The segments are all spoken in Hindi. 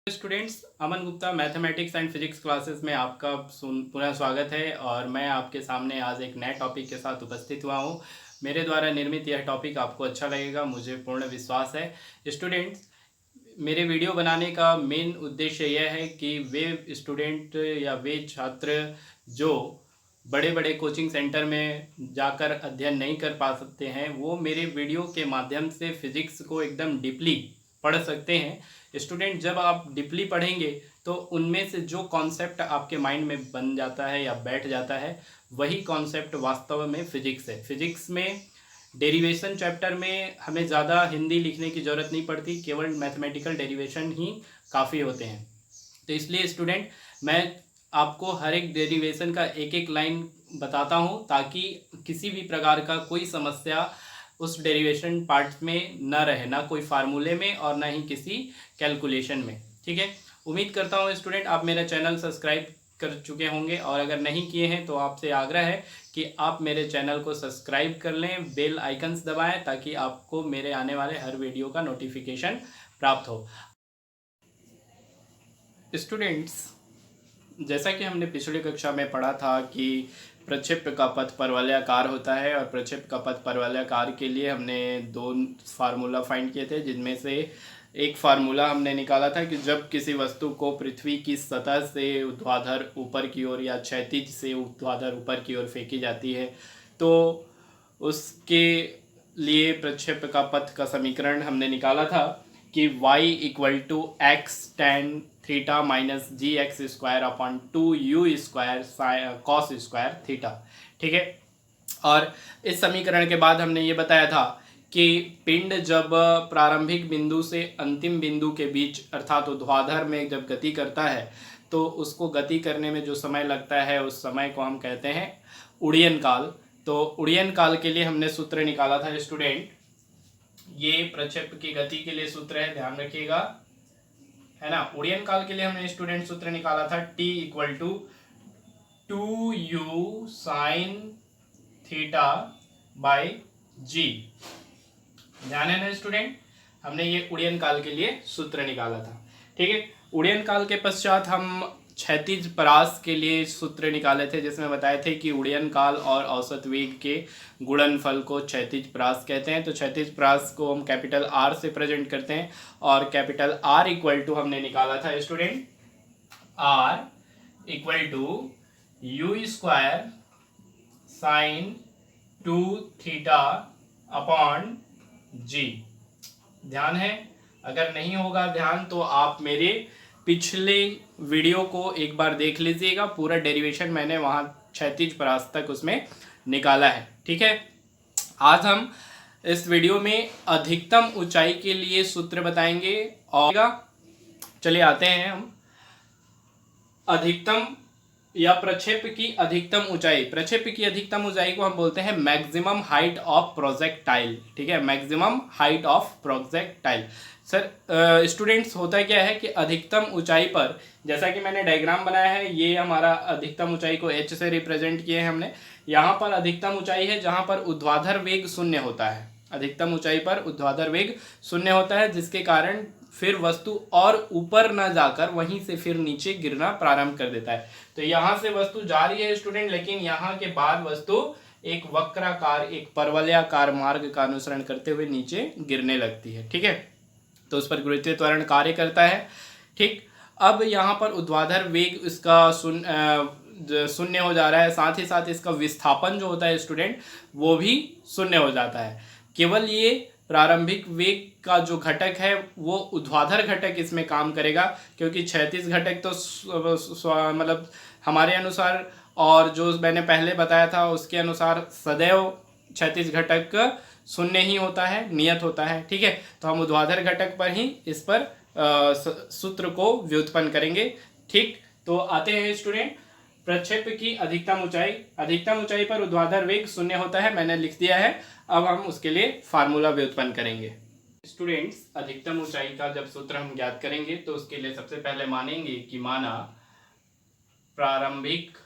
Students, Aman Gupta mathematics and physics classes में आपका पुनः स्वागत है। और मैं आपके सामने आज एक नए टॉपिक के साथ उपस्थित हुआ हूँ। मेरे द्वारा निर्मित यह टॉपिक आपको अच्छा लगेगा, मुझे पूर्ण विश्वास है। स्टूडेंट्स, मेरे वीडियो बनाने का मेन उद्देश्य यह है कि वे स्टूडेंट या वे छात्र जो बड़े बड़े कोचिंग सेंटर में जाकर अध्ययन नहीं कर पा सकते हैं, वो मेरे वीडियो के माध्यम से फिजिक्स को एकदम डीपली पढ़ सकते हैं। स्टूडेंट, जब आप डीपली पढ़ेंगे तो उनमें से जो कॉन्सेप्ट आपके माइंड में बन जाता है या बैठ जाता है, वही कॉन्सेप्ट वास्तव में फिजिक्स है। फिजिक्स में डेरिवेशन चैप्टर में हमें ज़्यादा हिंदी लिखने की ज़रूरत नहीं पड़ती, केवल मैथमेटिकल डेरिवेशन ही काफ़ी होते हैं। तो इसलिए स्टूडेंट, मैं आपको हर एक डेरिवेशन का एक एक लाइन बताता हूँ, ताकि किसी भी प्रकार का कोई समस्या उस डेरिवेशन पार्ट में न रहे, ना कोई फार्मूले में और ना ही किसी कैलकुलेशन में। ठीक है, उम्मीद करता हूँ स्टूडेंट आप मेरा चैनल सब्सक्राइब कर चुके होंगे, और अगर नहीं किए हैं तो आपसे आग्रह है कि आप मेरे चैनल को सब्सक्राइब कर लें, बेल आइकन्स दबाएं, ताकि आपको मेरे आने वाले हर वीडियो का नोटिफिकेशन प्राप्त हो। स्टूडेंट्स, जैसा कि हमने पिछली कक्षा में पढ़ा था कि प्रक्षेप्य का पथ परवलयाकार होता है, और प्रक्षेप्य का पथ परवलयाकार के लिए हमने दो फार्मूला फाइंड किए थे, जिनमें से एक फार्मूला हमने निकाला था कि जब किसी वस्तु को पृथ्वी की सतह से ऊर्ध्वाधर ऊपर की ओर या क्षैतिज से ऊर्ध्वाधर ऊपर की ओर फेंकी जाती है, तो उसके लिए प्रक्षेप्य का पथ का समीकरण हमने निकाला था कि y equal to x tan theta minus g x square upon 2u square cos square theta. ठीक है, और इस समीकरण के बाद हमने ये बताया था कि पिंड जब प्रारंभिक बिंदु से अंतिम बिंदु के बीच अर्थात ऊर्ध्वाधर में जब गति करता है, तो उसको गति करने में जो समय लगता है उस समय को हम कहते हैं उड़्यन काल। तो उड़्यन काल के लिए हमने सूत्र निकाला था स्टूडेंट, ये प्रक्षेप्य की गति के लिए सूत्र है, ध्यान रखिएगा, है ना। उड़्यन काल के लिए हमने स्टूडेंट सूत्र निकाला था t equal to 2u sine theta by g. ध्यान है ना स्टूडेंट, हमने ये उड़्यन काल के लिए सूत्र निकाला था। ठीक है, उड़्यन काल के पश्चात हम क्षैतिज परास के लिए सूत्र निकाले थे, जिसमें बताए थे कि उड़्यन काल और औसत वेग के गुणनफल को क्षैतिज परास कहते हैं। तो क्षैतिज परास को हम कैपिटल आर से प्रेजेंट करते हैं, और कैपिटल आर इक्वल टू हमने निकाला था student, R equal to u square sine 2 theta upon g. ध्यान है, अगर नहीं होगा ध्यान तो आप मेरे पिछले वीडियो को एक बार देख लीजिएगा, पूरा डेरिवेशन मैंने वहाँ क्षैतिज परास तक उसमें निकाला है। ठीक है, आज हम इस वीडियो में अधिकतम ऊंचाई के लिए सूत्र बताएंगे। और चलिए आते हैं हम अधिकतम या प्रक्षेप्य की अधिकतम ऊंचाई। प्रक्षेप्य की अधिकतम ऊंचाई को हम बोलते हैं मैक्सिमम हाइट ऑफ प्रोजेक्टाइल। ठीक है, maximum height of projectile. Sir students, होता क्या है कि अधिकतम ऊंचाई पर, जैसा कि मैंने डायग्राम बनाया है, ये हमारा अधिकतम ऊंचाई को h से रिप्रेजेंट किए हैं हमने। यहाँ पर अधिकतम ऊंचाई है जहाँ पर ऊर्ध्वाधर वेग शून्य होता है। अधिकतम ऊंचाई पर ऊर्ध्वाधर वेग शून्य होता है, जिसके कारण फिर वस्तु और ऊपर ना जाकर वहीं से फिर नीचे गिरना प्रारंभ कर देता है। तो यहाँ से वस्तु जा रही है स्टूडेंट, लेकिन यहाँ के बाद वस्तु एक वक्राकार, एक परवलयाकार मार्ग का अनुसरण करते हुए नीचे गिरने लगती है। ठीक है, तो उस पर गुरुत्वीय त्वरण कार्य करता है। ठीक, अब यहाँ पर ऊर्ध्वाधर वेग इसका शून्य हो जा रहा है, साथ ही साथ इसका विस्थापन जो होता है स्टूडेंट, वो भी शून्य हो जाता है। केवल ये प्रारंभिक वेग का जो घटक है वो ऊर्ध्वाधर घटक इसमें काम करेगा, क्योंकि क्षैतिज घटक तो मतलब हमारे अनुसार और जो मैंने पहले बताया था उसके अनुसार सदैव क्षैतिज घटक शून्य ही होता है, नियत होता है। ठीक है, तो हम ऊर्ध्वाधर घटक पर ही इस पर सूत्र को व्युत्पन्न करेंगे। ठीक, तो आते हैं स्टूडेंट, प्रक्षेप्य की अधिकतम ऊंचाई। अधिकतम ऊंचाई पर ऊर्ध्वाधर वेग शून्य होता है, मैंने लिख दिया है। अब हम उसके लिए फार्मूला व्युत्पन्न करेंगे। स्टूडेंट्स, अधिकतम ऊंचाई का जब सूत्र हम ज्ञात करेंगे तो उसके लिए सबसे पहले मानेंगे कि माना प्रारंभिक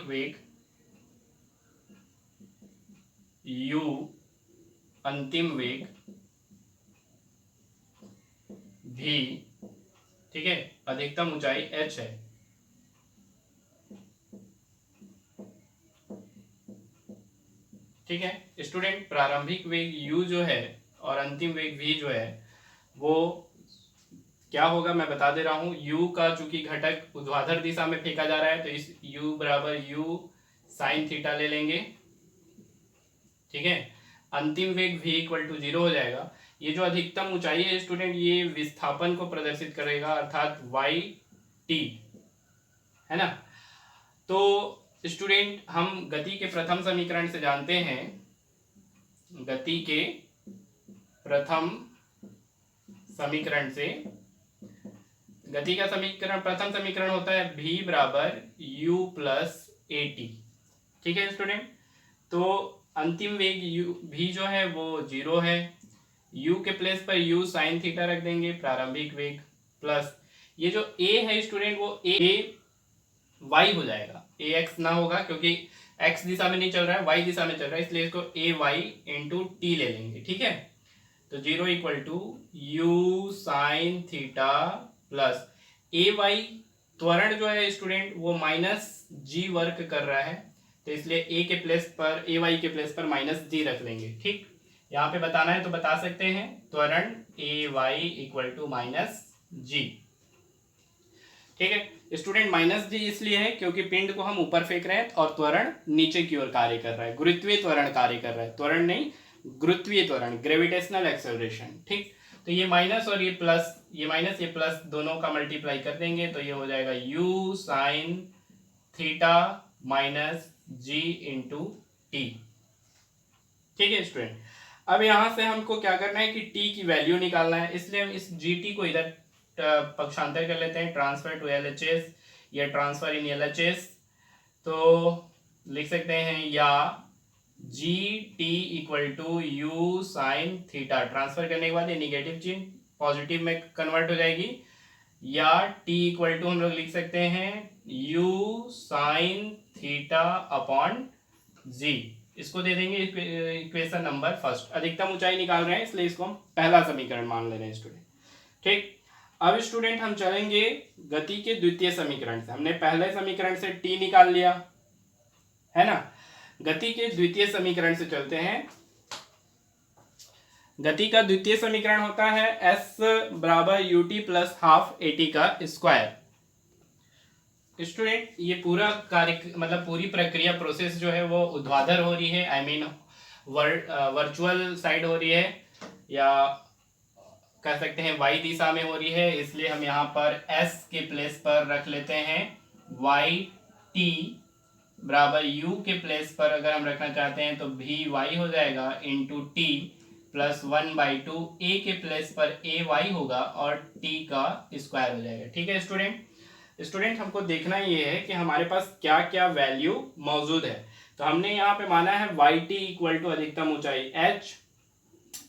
वेग u, अंतिम वेग भी, ठीक है, अधिकतम ऊंचाई h है, ठीक है स्टूडेंट। प्रारंभिक वेग u जो है और अंतिम वेग v जो है वो क्या होगा मैं बता दे रहा हूं। u का चूंकि घटक ऊर्ध्वाधर दिशा में फेंका जा रहा है तो इस u बराबर u साइन थीटा ले लेंगे, ठीक है। अंतिम वेग v इक्वल टू 0 हो जाएगा। ये जो अधिकतम ऊंचाई है स्टूडेंट ये विस्थापन को प्रदर्शित करेगा अर्थात y t, है ना। तो स्टूडेंट हम गति के प्रथम समीकरण से जानते हैं, गति के प्रथम समीकरण से, गति का समीकरण प्रथम समीकरण होता है v बराबर u प्लस ए टी, ठीक है स्टूडेंट। तो अंतिम वेग u v जो है वो 0 है, u के प्लेस पर u साइन थीटा रख देंगे प्रारंभिक वेग, प्लस ये जो a है स्टूडेंट वो a y हो जाएगा, ax ना होगा क्योंकि x दिशा में नहीं चल रहा है, y दिशा में चल रहा है, इसलिए इसको a y इंटू टी ले लेंगे, ठीक है। तो 0 equal to u sine theta plus a y, त्वरण जो है स्टूडेंट वो माइनस जी वर्क कर रहा है तो इसलिए ए के प्लेस पर, ए वाई के प्लेस पर माइनस जी रख लेंगे, ठीक। यहाँ पे बताना है तो बता सकते हैं, त्वरण ए वाई इक्वल टू माइनस जी, ठीक है स्टूडेंट। माइनस जी इसलिए है क्योंकि पिंड को हम ऊपर फेंक रहे हैं और त्वरण नीचे की ओर कार्य कर रहा है, गुरुत्वीय त्वरण कार्य कर रहा है, त्वरण नहीं गुरुत्वीय त्वरण, ग्रेविटेशनल एक्सेलरेशन, ठीक। तो ये माइनस और ये प्लस, ये माइनस ये प्लस दोनों का मल्टीप्लाई कर देंगे तो ये हो जाएगा u साइन थीटा माइनस जी इंटू टी, ठीक है स्टूडेंट। अब यहां से हमको क्या करना है कि t की वैल्यू निकालना है, इसलिए हम इस gt को इधर पक्षांतर कर लेते हैं, ट्रांसफर टू LHS या ट्रांसफर इन LHS। तो लिख सकते हैं या g t equal to u sine theta, transfer करने के बाद ये निगेटिव चिन्ह पॉजिटिव में कन्वर्ट हो जाएगी, या टी इक्वल टू हम लोग लिख सकते हैं यू साइन थीटा अपॉन जी, इसको दे देंगे इक्वेशन नंबर फर्स्ट। अधिकतम ऊंचाई निकाल रहे हैं इसलिए इसको हम पहला समीकरण मान ले रहे हैं स्टूडेंट, ठीक। अब स्टूडेंट हम चलेंगे गति के द्वितीय समीकरण से, हमने पहले समीकरण से टी निकाल लिया है ना, गति के द्वितीय समीकरण से चलते हैं। गति का द्वितीय समीकरण होता है s बराबर U T plus half A T का स्क्वायर। स्टूडेंट ये पूरा कार्य मतलब पूरी प्रक्रिया प्रोसेस जो है वो ऊर्ध्वाधर हो रही है, आई मीन वर्चुअल साइड हो रही है, या कह सकते हैं y दिशा में हो रही है, इसलिए हम यहाँ पर s के प्लेस पर रख लेते हैं y t बराबर u के प्लेस पर अगर हम रखना चाहते हैं तो भी y हो जाएगा इंटू टी प्लस 1/2, a के प्लेस पर a y होगा और t का स्क्वायर हो जाएगा, ठीक है स्टूडेंट हमको देखना ये है कि हमारे पास क्या क्या वैल्यू मौजूद है। तो हमने यहाँ पे माना है वाई टी इक्वल टू अधिकतम ऊंचाई h,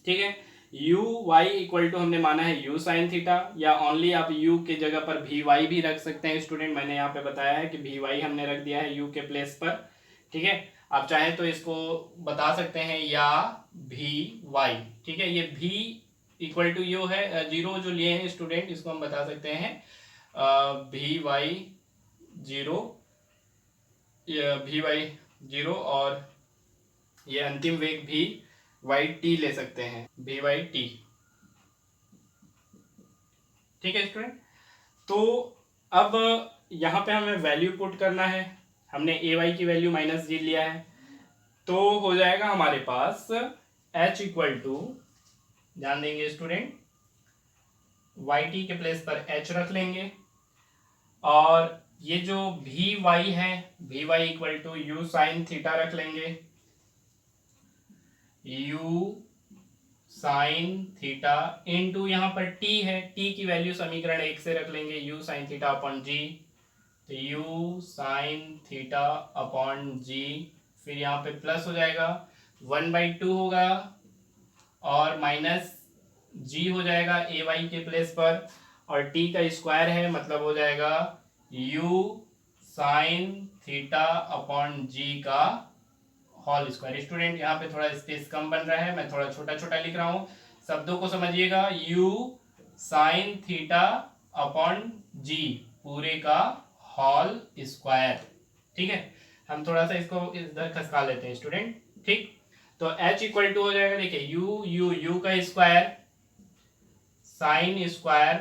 ठीक है। यू वाई इक्वल टू हमने माना है यू साइन थीटा, या ओनली आप यू के जगह पर भी वाई भी रख सकते हैं स्टूडेंट, मैंने यहाँ पे बताया है कि भी वाई हमने रख दिया है यू के प्लेस पर, ठीक है। आप चाहे तो इसको बता सकते हैं या भी वाई, ठीक है। ये भी इक्वल टू यू है, जीरो जो लिए हैं स्टूडेंट इसको हम बता सकते हैं भी वाई जीरो, भी वाई जीरो, और ये अंतिम वेग भी वाई टी ले सकते हैं, भी वाई टी, ठीक है स्टूडेंट। तो अब यहाँ पे हमें वैल्यू पुट करना है, हमने ए वाई की वैल्यू माइनस जी लिया है, तो हो जाएगा हमारे पास h इक्वल टू, ध्यान देंगे स्टूडेंट, वाई टी के प्लेस पर h रख लेंगे, और ये जो भी वाई है भी y equal to u sine theta रख लेंगे, u साइन थीटा इनटू यहाँ पर t है, t की वैल्यू समीकरण 1 से रख लेंगे u साइन थीटा अपॉन जी, तो u साइन थीटा अपॉन जी, फिर यहाँ पे प्लस हो जाएगा 1/2 होगा और माइनस g हो जाएगा ए वाई के प्लेस पर, और t का स्क्वायर है मतलब हो जाएगा u साइन थीटा अपॉन जी का होल स्क्वायर। स्टूडेंट यहाँ पे थोड़ा स्पेस कम बन रहा है, मैं थोड़ा छोटा छोटा लिख रहा हूँ, शब्दों को समझिएगा, u साइन थीटा अपॉन जी पूरे का होल स्क्वायर। ठीक है, हम थोड़ा सा इसको इधर खसका लेते हैं स्टूडेंट। ठीक, तो h इक्वल टू हो जाएगा, देखिए यू का square sine square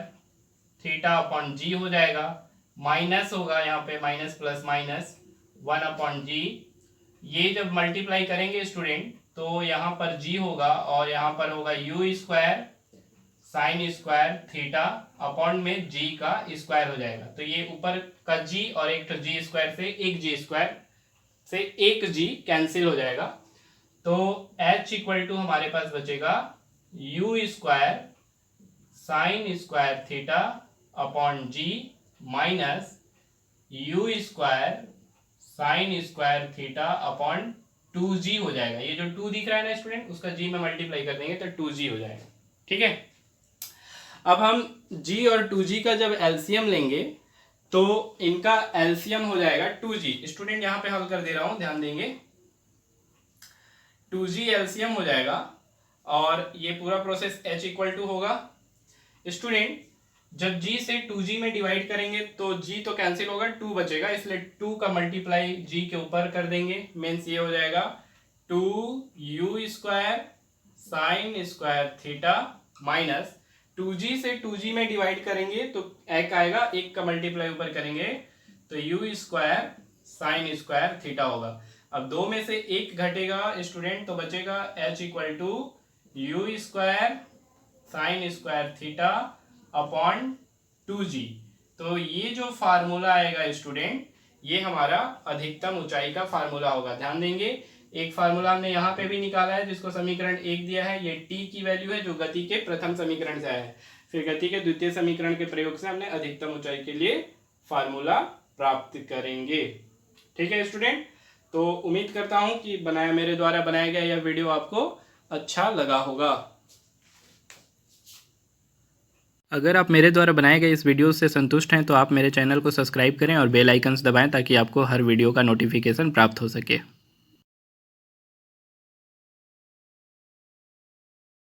theta upon g हो जाएगा, माइनस होगा यहाँ पे minus plus minus 1 upon g. ये जब मल्टीप्लाई करेंगे स्टूडेंट तो यहाँ पर g होगा और यहाँ पर होगा you square sine square theta upon में g का स्क्वायर हो जाएगा। तो ये ऊपर का g और एक तो g स्क्वायर से एक g स्क्वायर से एक g कैंसिल हो जाएगा। तो h इक्वल टू हमारे पास बचेगा u square sine square theta upon g minus u square sine square theta upon 2g हो जाएगा। ये जो 2 दिख रहा है ना स्टूडेंट, उसका g में मल्टीप्लाई कर देंगे तो 2g हो जाएगा। ठीक है, अब हम g और 2g का जब एलसीएम लेंगे तो इनका एलसीएम हो जाएगा 2g। स्टूडेंट यहाँ पे हल कर दे रहा हूं, ध्यान देंगे। 2g एलसीएम हो जाएगा और ये पूरा प्रोसेस h इक्वल टू होगा स्टूडेंट, जब g से 2g में डिवाइड करेंगे तो g तो कैंसिल होगा, 2 बचेगा, इसलिए 2 का मल्टीप्लाई g के ऊपर कर देंगे। मीन्स ये हो जाएगा 2u square sine square theta minus 2g से 2g में डिवाइड करेंगे तो एक आएगा, एक का मल्टीप्लाई ऊपर करेंगे तो u square sine square theta होगा। अब दो में से एक घटेगा स्टूडेंट तो बचेगा h equal to u square sine square theta upon 2g। तो ये जो फार्मूला आएगा स्टूडेंट, ये हमारा अधिकतम ऊंचाई का फार्मूला होगा। ध्यान देंगे, एक फार्मूला हमने यहाँ पे भी निकाला है जिसको समीकरण 1 दिया है, ये t की वैल्यू है जो गति के प्रथम समीकरण से आया है। फिर गति के द्वितीय समीकरण के प्रयोग से हमने अधिकतम ऊंचाई के लिए फार्मूला प्राप्त करेंगे। ठीक है स्टूडेंट, तो उम्मीद करता हूं कि मेरे द्वारा बनाया गया यह वीडियो आपको अच्छा लगा होगा। अगर आप मेरे द्वारा बनाए गए इस वीडियो से संतुष्ट हैं तो आप मेरे चैनल को सब्सक्राइब करें और बेल आइकन्स दबाएं ताकि आपको हर वीडियो का नोटिफिकेशन प्राप्त हो सके।